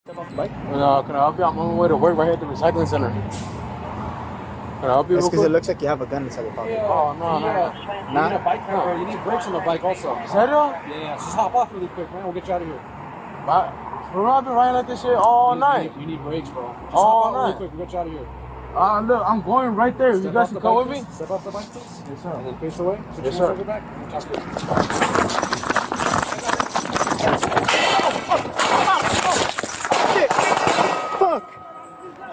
Step off the bike. Can I help you? I'm on my way to work right here at the recycling center. Can I help you? It's because it looks like you have a gun inside your pocket. Oh, no. You need a bike camera. You need brakes on the bike also. Serio? Yeah, just hop off really quick, man. We'll get you out of here. But I've been riding like this shit all night. You need brakes, bro. Just All hop off really night. quick. We'll get you out of here. Look, I'm going right there. You guys can come with me? Step off the bike, please. Yes, sir. And then face away. Put Yes, your sir. hands on your back. That's good.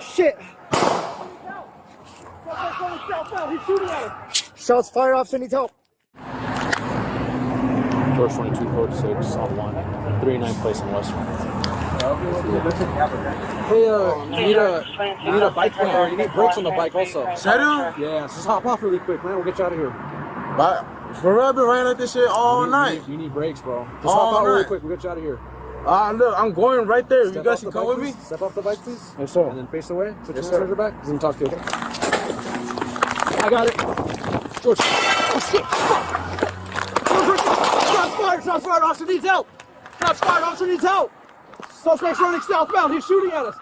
Shit! Shots fired, officer needs help. George 22, code 6 on 1. 39th place in West. Hey, you need a bike camera. You need brakes on the bike also. Serio? Yeah, just hop off really quick, man. We'll get you out of here. But I've been riding like this shit all night. You need brakes, bro. Just All hop out really night. quick. We'll get you out of here. Look, I'm going right there. You Step guys off can the come bike, with me? please. Step off the bike, please. Yes, sir. And then face away. Put your Yes, hands sir. on your back. Let me talk to you, okay? I got it. George. Oh, shit. Shots fired. Officer needs help. Shots fired. Officer needs help. Suspect's running southbound. He's shooting at us.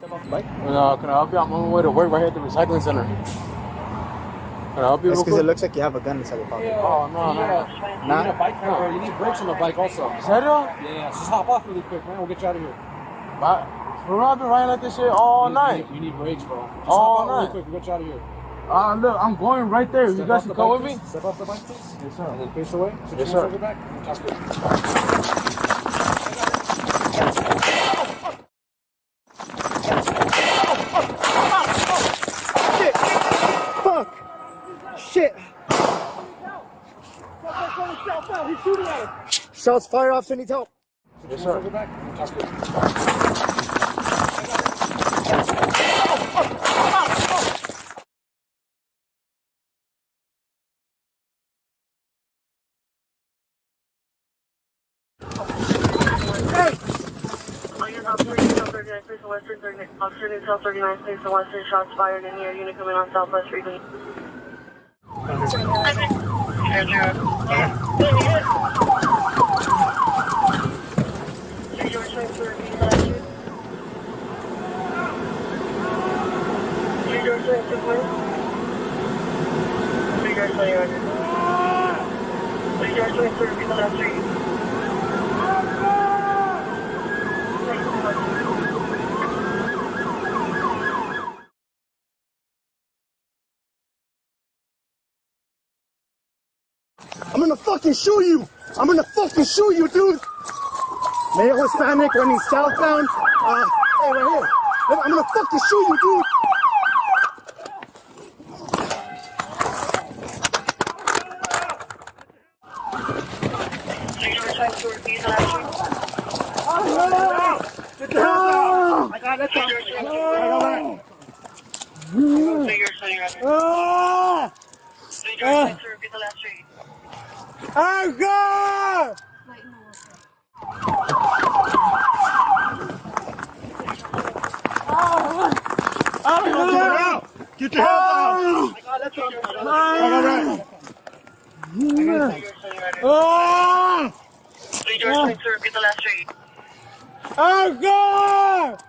Step off the bike. Can I help you? I'm on my way to work right here at the recycling center. Can I help you? It's real because it quick? looks like you have a gun inside your pocket. Oh, no. You need a bike camera. You need brakes on the bike also. Serio? Yeah, just hop off really quick, man. We'll get you out of here. But I've been riding like this shit all night. You need brakes, bro. Just All hop out really night. quick. We'll get you out of here. Look, I'm going right there. You Step guys off can the come bike, with me? please. Step off the bike, please. Yes, sir. And then face away. Put your Yes, hands sir. on your back. That's good. Fuck! Shit! He's shooting at us. Shots fired, officer needs help. Yes, Hands sir. on your back. That's good. Officer Newtel 39, place the Western shots fired in your unit coming on Southwest Region. I'm gonna fucking shoot you! I'm gonna fucking shoot you, dude! Male Hispanic running southbound. Hey, right here. I'm gonna fucking shoot you, dude! I got it. Get your hands out! Repeat the last three. Oh, God!